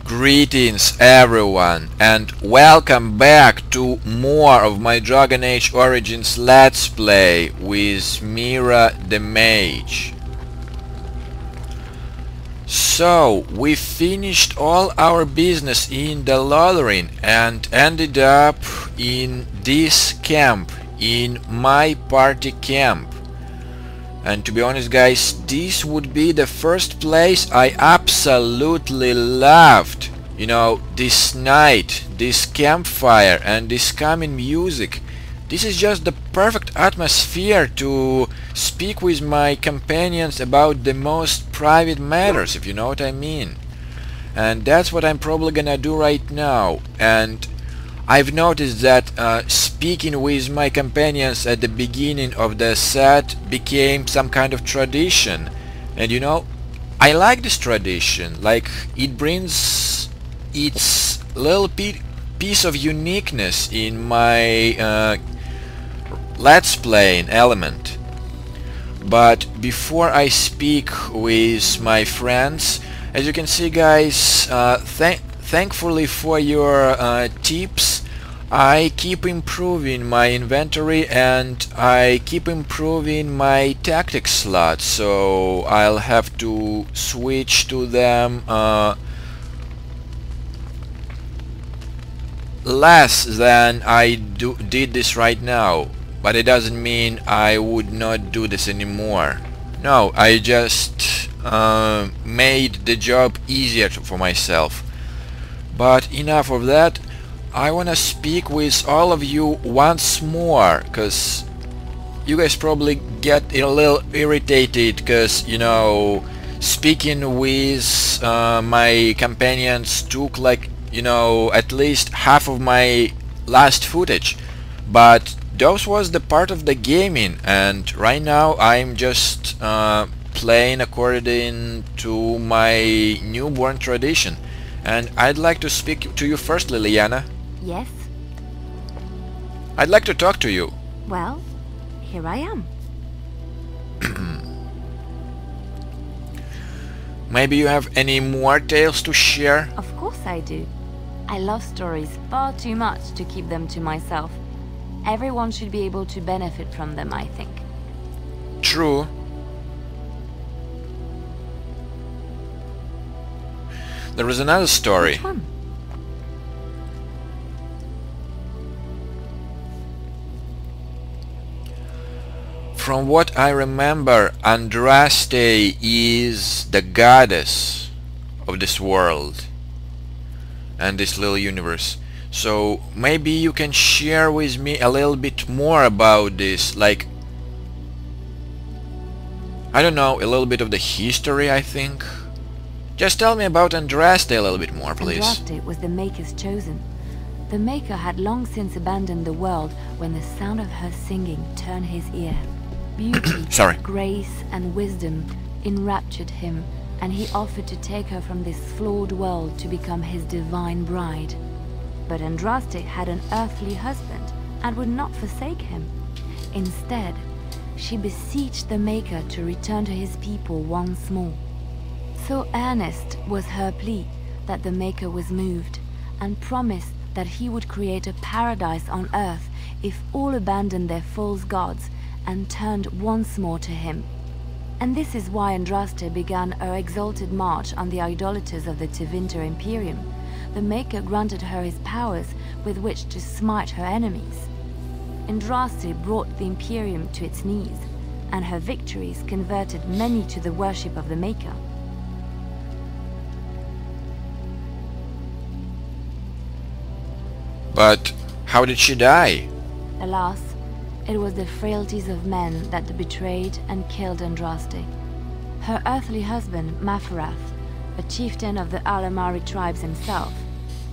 Greetings everyone, and welcome back to more of my Dragon Age Origins Let's Play with Mira the Mage. So, we finished all our business in the Lotharing and ended up in this camp, in my party camp. And to be honest guys, this would be the first place I absolutely loved. You know, this night, this campfire and this calming music. This is just the perfect atmosphere to speak with my companions about the most private matters, if you know what I mean. And that's what I'm probably gonna do right now. And I've noticed that speaking with my companions at the beginning of the set became some kind of tradition. And you know, I like this tradition. Like, it brings its little piece of uniqueness in my Let's Playing element. But before I speak with my friends, as you can see guys, thankfully for your tips, I keep improving my inventory and I keep improving my tactics slots, so I'll have to switch to them less than I did this right now. But it doesn't mean I would not do this anymore. No, I just made the job easier for myself. But enough of that. I wanna speak with all of you once more, cause you guys probably get a little irritated, cause you know, speaking with my companions took like, you know, at least half of my last footage. But those was the part of the gaming, and right now I'm just playing according to my newborn tradition. And I'd like to speak to you first, Liliana. Yes? I'd like to talk to you. Well, here I am. Maybe you have any more tales to share? Of course I do. I love stories far too much to keep them to myself. Everyone should be able to benefit from them, I think. True. There is another story. Which one? From what I remember, Andraste is the goddess of this world and this little universe. So maybe you can share with me a little bit more about this, like, I don't know, a little bit of the history, I think. Just tell me about Andraste a little bit more, please. Andraste was the Maker's chosen. The Maker had long since abandoned the world when the sound of her singing turned his ear. Beauty, grace and wisdom enraptured him, and he offered to take her from this flawed world to become his divine bride. But Andraste had an earthly husband and would not forsake him. Instead, she beseeched the Maker to return to his people once more. So earnest was her plea that the Maker was moved and promised that he would create a paradise on earth if all abandoned their false gods and turned once more to him. And this is why Andraste began her exalted march on the idolaters of the Tevinter Imperium. The Maker granted her his powers with which to smite her enemies. Andraste brought the Imperium to its knees, and her victories converted many to the worship of the Maker. But how did she die? Alas, it was the frailties of men that betrayed and killed Andraste. Her earthly husband, Mafarath, a chieftain of the Alamari tribes himself,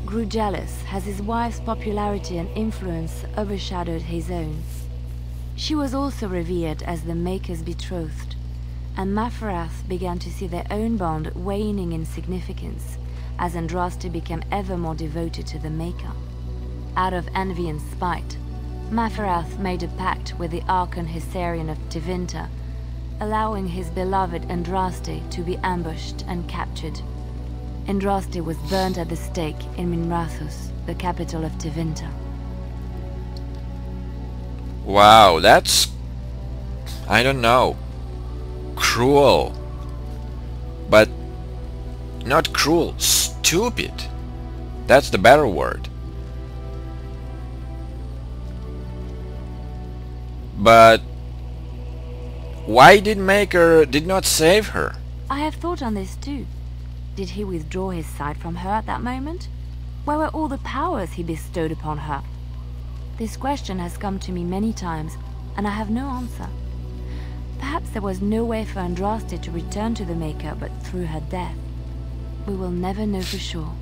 grew jealous as his wife's popularity and influence overshadowed his own. She was also revered as the Maker's betrothed, and Mafarath began to see their own bond waning in significance as Andraste became ever more devoted to the Maker. Out of envy and spite, Mafarath made a pact with the Archon Hysarian of Tevinter, allowing his beloved Andraste to be ambushed and captured. Andraste was burnt at the stake in Minrathous, the capital of Tevinter. Wow, that's... I don't know. Cruel. But not cruel, stupid. That's the better word. But why did Maker did not save her? I have thought on this too. Did he withdraw his sight from her at that moment? Where were all the powers he bestowed upon her? This question has come to me many times, and I have no answer. Perhaps there was no way for Andraste to return to the Maker but through her death. We will never know for sure.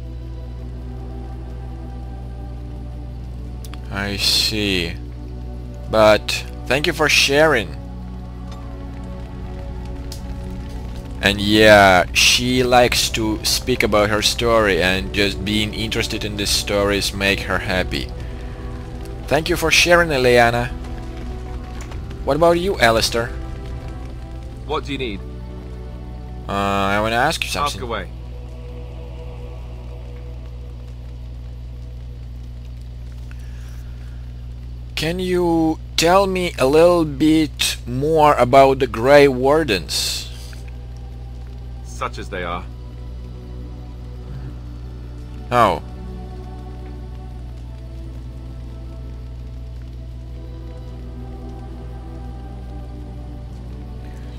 I see. But thank you for sharing. And yeah, she likes to speak about her story, and just being interested in these stories make her happy. Thank you for sharing, Eliana. What about you, Alistair? What do you need? I want to ask you something. Ask away. Can you tell me a little bit more about the Grey Wardens? Such as they are. Oh.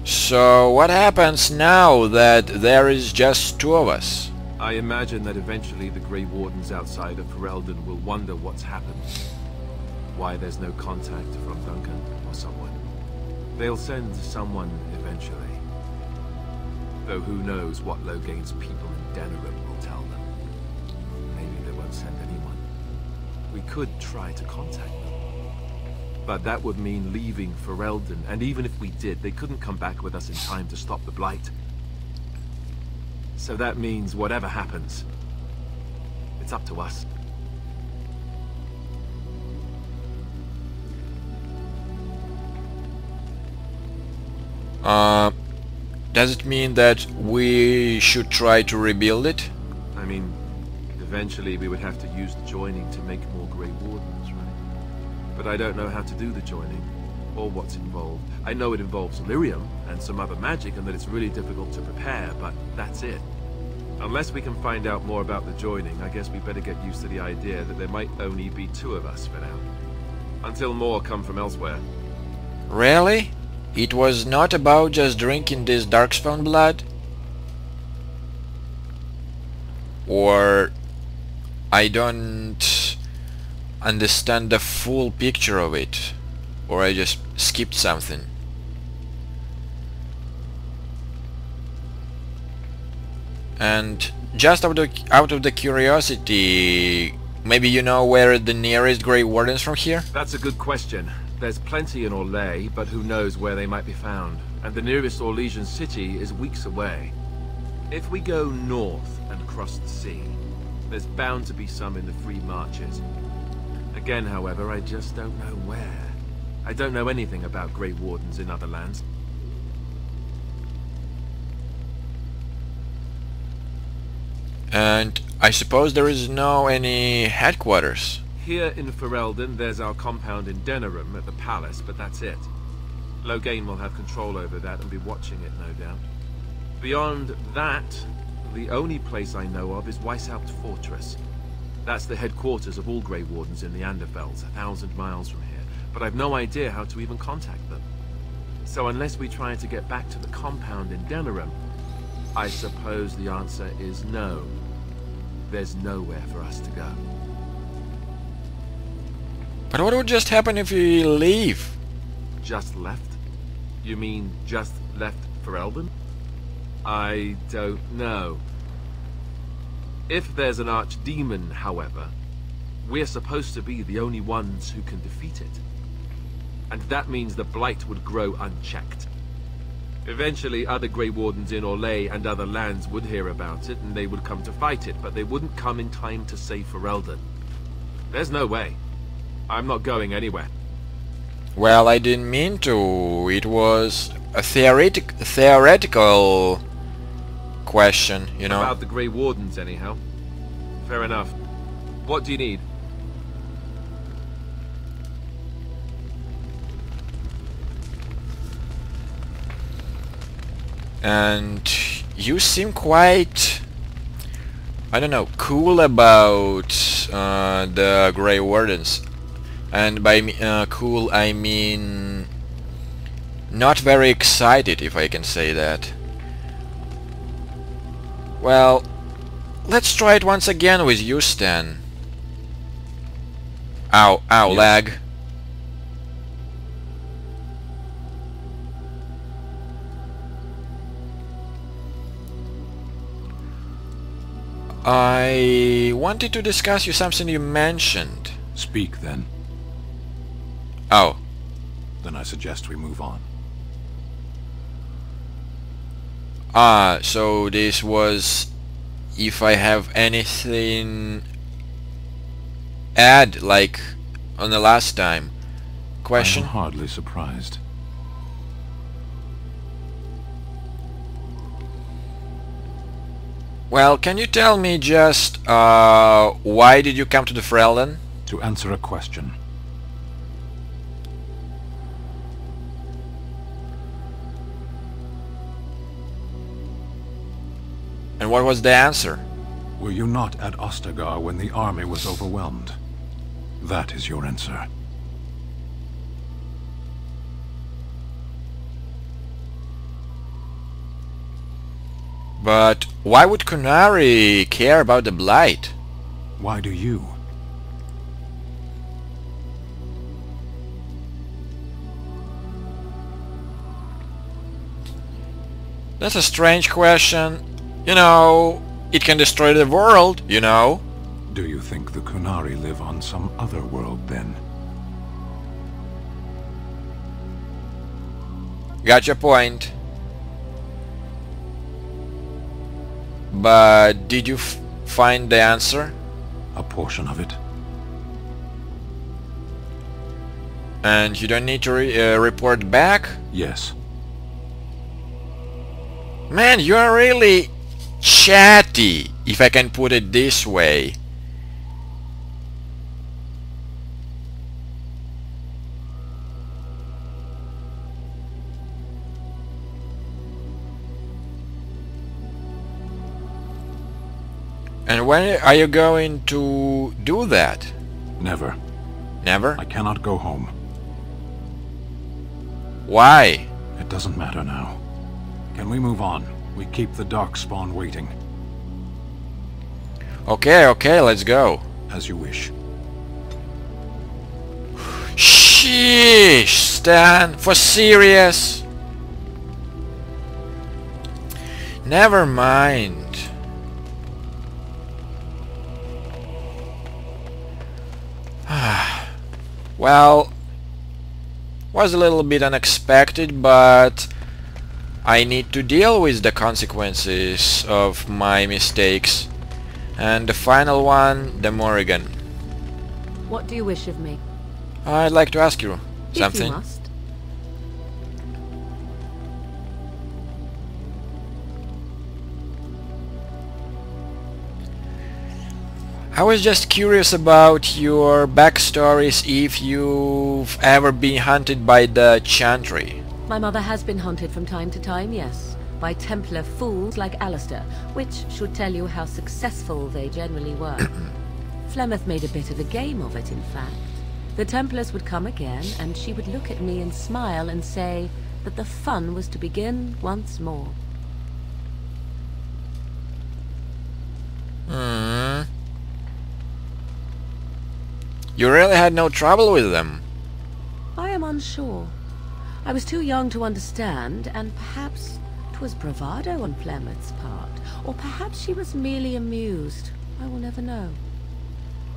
So what happens now that there is just two of us? I imagine that eventually the Grey Wardens outside of Ferelden will wonder what's happened. Why there's no contact from Duncan or someone. They'll send someone eventually. Though who knows what Loghain's people in Denerim will tell them. Maybe they won't send anyone. We could try to contact them. But that would mean leaving Ferelden, and even if we did, they couldn't come back with us in time to stop the Blight. So that means whatever happens, it's up to us. Does it mean that we should try to rebuild it? I mean, eventually we would have to use the joining to make more Grey Wardens, right? But I don't know how to do the joining, or what's involved. I know it involves lyrium and some other magic, and that it's really difficult to prepare, but that's it. Unless we can find out more about the joining, I guess we better get used to the idea that there might only be two of us for now. Until more come from elsewhere. Really? It was not about just drinking this Darkspawn blood? Or I don't understand the full picture of it, or I just skipped something. And just out of the curiosity, maybe you know where the nearest Grey Wardens from here? That's a good question. There's plenty in Orlais, but who knows where they might be found. And the nearest Orlesian city is weeks away. If we go north and cross the sea, there's bound to be some in the Free Marches. Again, however, I just don't know where. I don't know anything about Grey Wardens in other lands. And I suppose there is no any headquarters. Here in Ferelden, there's our compound in Denerim at the palace, but that's it. Loghain will have control over that and be watching it, no doubt. Beyond that, the only place I know of is Weisshaupt Fortress. That's the headquarters of all Grey Wardens in the Anderfelds, 1,000 miles from here, but I've no idea how to even contact them. So unless we try to get back to the compound in Denerim, I suppose the answer is no. There's nowhere for us to go. But what would just happen if we leave? Just left? You mean just left Ferelden? I don't know. If there's an archdemon, however, we're supposed to be the only ones who can defeat it. And that means the Blight would grow unchecked. Eventually, other Grey Wardens in Orlais and other lands would hear about it, and they would come to fight it, but they wouldn't come in time to save Ferelden. There's no way. I'm not going anywhere. Well, I didn't mean to. It was a theoretical question, you know. About the Grey Wardens, anyhow. Fair enough. What do you need? And you seem quite, I don't know, cool about the Grey Wardens. And by cool I mean not very excited, if I can say that. Well, let's try it once again with you, Sten. Ow, ow, Yes. lag. I wanted to discuss you something you mentioned. Speak, then. Oh. Then I suggest we move on. So this was if I have anything add, like on the last time. Question? I'm hardly surprised. Well, can you tell me just why did you come to the Ferelden? To answer a question. And what was the answer? Were you not at Ostagar when the army was overwhelmed? That is your answer. But why would Kunari care about the Blight? Why do you? That's a strange question. You know, it can destroy the world, you know. Do you think the Kunari live on some other world, then? Got your point. But did you find the answer? A portion of it. And you don't need to report back? Yes. Man, you are really chatty, if I can put it this way. And when are you going to do that? Never. Never? I cannot go home. Why? It doesn't matter now. Can we move on? We keep the Darkspawn waiting. Okay, okay, let's go. As you wish. Sheesh, Stan, for serious? Never mind. Well, was a little bit unexpected, but I need to deal with the consequences of my mistakes. And the final one, the Morrigan. What do you wish of me? I'd like to ask you If something. you must. I was just curious about your backstories, if you've ever been hunted by the Chantry. My mother has been hunted from time to time, yes, by Templar fools like Alistair, which should tell you how successful they generally were. Flemeth made a bit of a game of it, in fact. The Templars would come again, and she would look at me and smile and say that the fun was to begin once more. Hmm. You really had no trouble with them? I am unsure. I was too young to understand, and perhaps 'twas bravado on Flemeth's part, or perhaps she was merely amused. I will never know.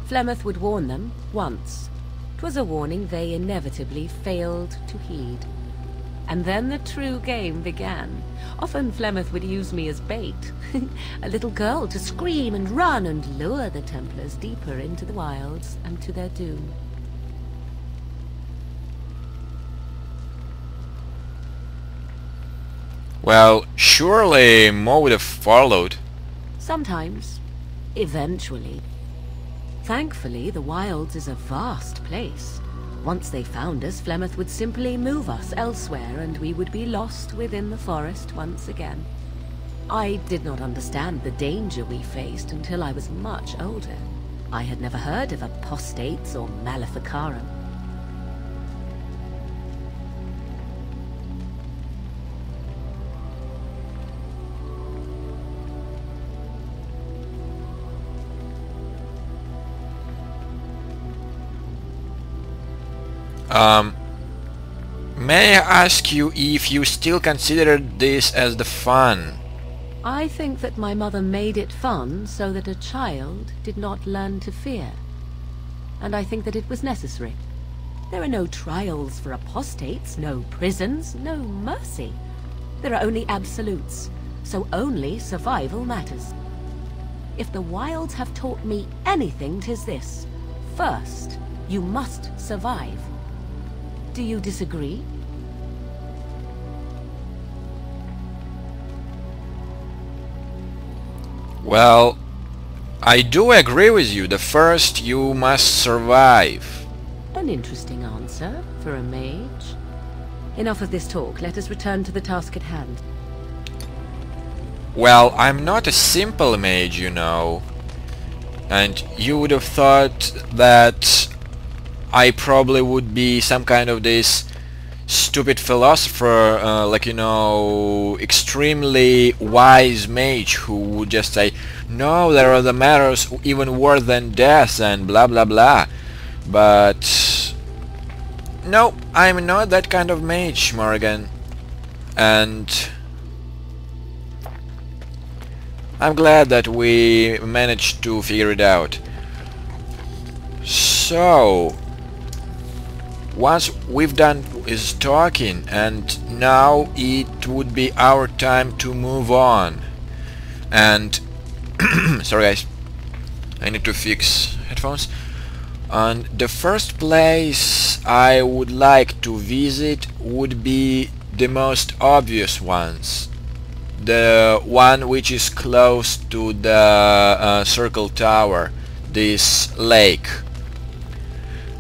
Flemeth would warn them, once. 'Twas a warning they inevitably failed to heed. And then the true game began. Often Flemeth would use me as bait, a little girl to scream and run and lure the Templars deeper into the wilds and to their doom. Well, surely more would have followed. Sometimes. Eventually. Thankfully, the wilds is a vast place. Once they found us, Flemeth would simply move us elsewhere and we would be lost within the forest once again. I did not understand the danger we faced until I was much older. I had never heard of apostates or maleficarum. May I ask you if you still consider this as the fun? I think that my mother made it fun so that a child did not learn to fear. And I think that it was necessary. There are no trials for apostates, no prisons, no mercy. There are only absolutes, so only survival matters. If the wilds have taught me anything, 'tis this. First, you must survive. Do you disagree? Well, I do agree with you. The first, you must survive. An interesting answer for a mage. Enough of this talk. Let us return to the task at hand. Well, I'm not a simple mage, you know. And you would have thought that I probably would be some kind of this stupid philosopher, like, you know, extremely wise mage who would just say, no, there are the matters even worse than death and blah blah blah. But no, I'm not that kind of mage, Morgan. And I'm glad that we managed to figure it out. So once we've done is talking, and now it would be our time to move on. And sorry guys, I need to fix headphones. And the first place I would like to visit would be the most obvious ones, the one which is close to the Circle Tower, this lake.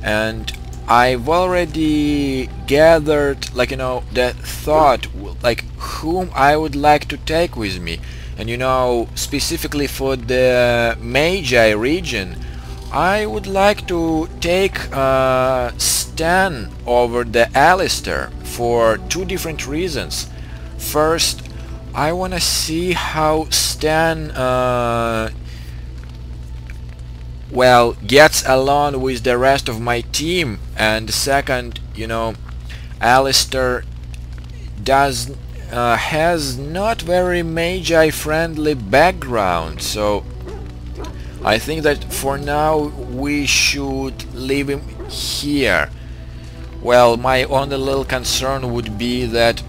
And I've already gathered, like, you know, the thought, like, whom I would like to take with me. And, you know, specifically for the Magi region, I would like to take Sten over the Alistair for two different reasons. First, I wanna see how Sten well, gets along with the rest of my team. And second, you know, Alistair has not very Magi friendly background, so I think that for now we should leave him here. Well, my only little concern would be that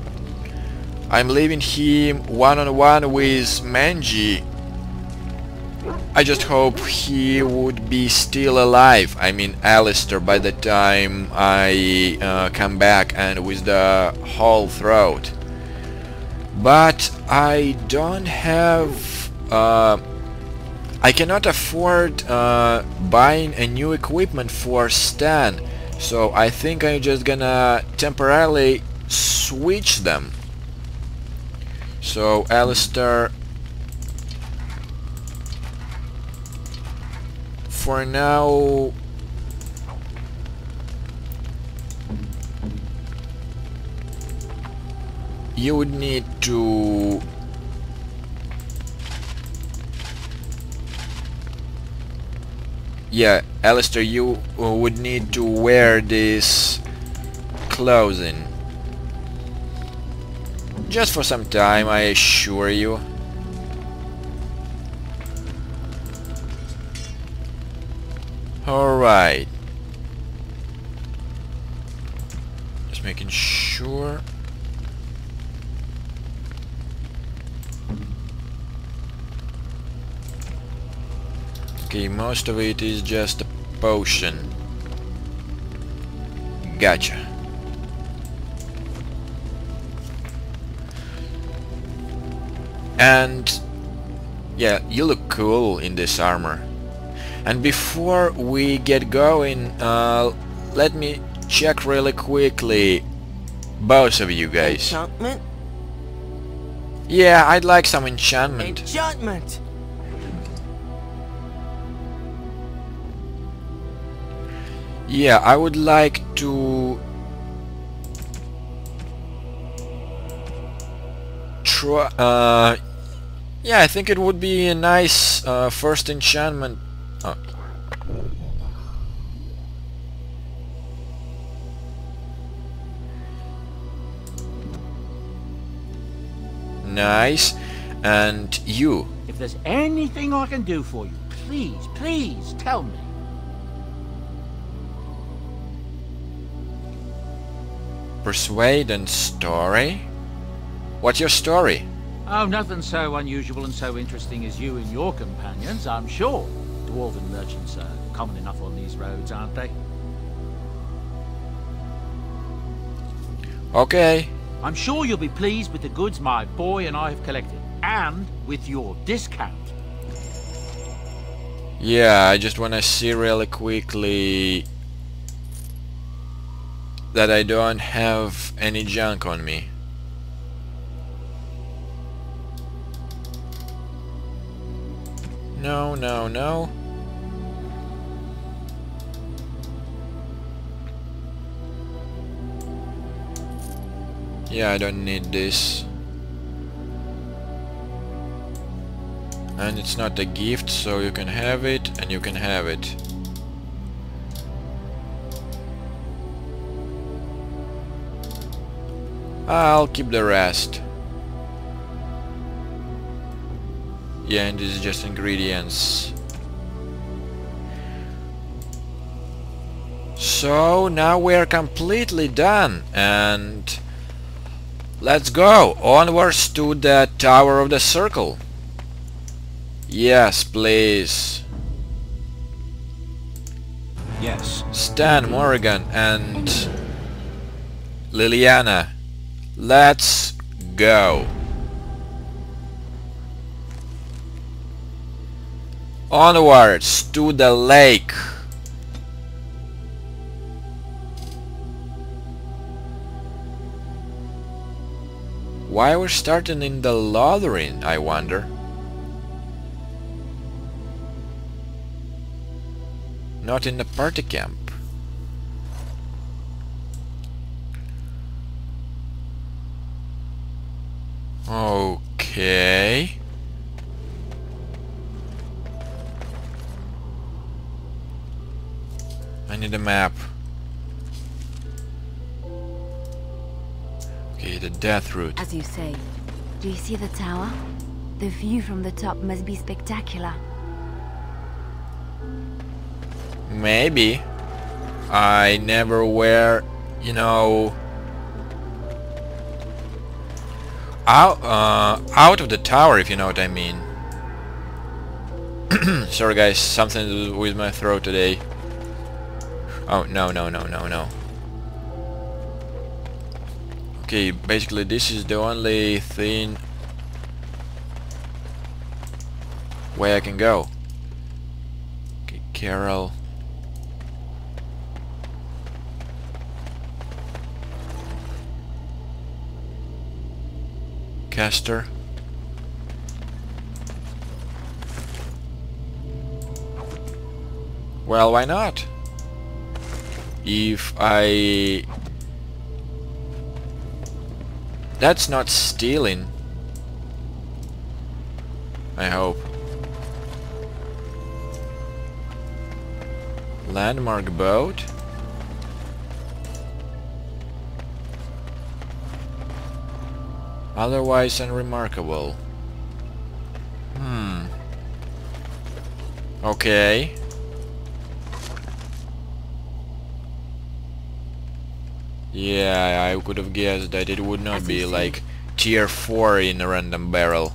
I'm leaving him one-on-one with Manji. I just hope he would be still alive, I mean Alistair, by the time I come back and with the whole throat. But I don't have... I cannot afford buying a new equipment for Sten, so I think I'm just gonna temporarily switch them. So Alistair, for now, you would need to Alistair, you would need to wear this clothing just for some time, I assure you. Alright, just making sure. Okay, most of it is just a potion. Gotcha. And yeah, you look cool in this armor. And before we get going, let me check really quickly, both of you guys. Enchantment? Yeah, I'd like some enchantment. Enchantment! Yeah, I would like to try. Yeah, I think it would be a nice first enchantment. Oh. Nice. And you. If there's anything I can do for you, please, please tell me. Persuade and story? What's your story? Oh, nothing so unusual and so interesting as you and your companions, I'm sure. Dwarven merchants are common enough on these roads, aren't they? Okay. I'm sure you'll be pleased with the goods my boy and I have collected, and with your discount. Yeah, I just wanna see really quickly that I don't have any junk on me. No, no, no. Yeah, I don't need this. And it's not a gift, so you can have it and you can have it. I'll keep the rest. Yeah, and this is just ingredients. So now we're completely done, and let's go onwards to the Tower of the Circle. Yes, please. Yes. Sten, Morrigan, and Liliana. Let's go. Onwards to the lake. Why we're starting in the labyrinth, I wonder. Not in the party camp. Okay. I need a map. Okay, the death route. As you say. Do you see the tower? The view from the top must be spectacular. Maybe. I never were, you know, out of the tower, if you know what I mean. Sorry guys, something to do with my throat today. Oh, no, no, no, no, no. Okay, basically this is the only thing way I can go. Okay, Carol. Caster. Well, why not? If I... That's not stealing. I hope. Landmark boat. Otherwise unremarkable. Okay. Yeah, I could have guessed that it would not be like tier 4 in a random barrel.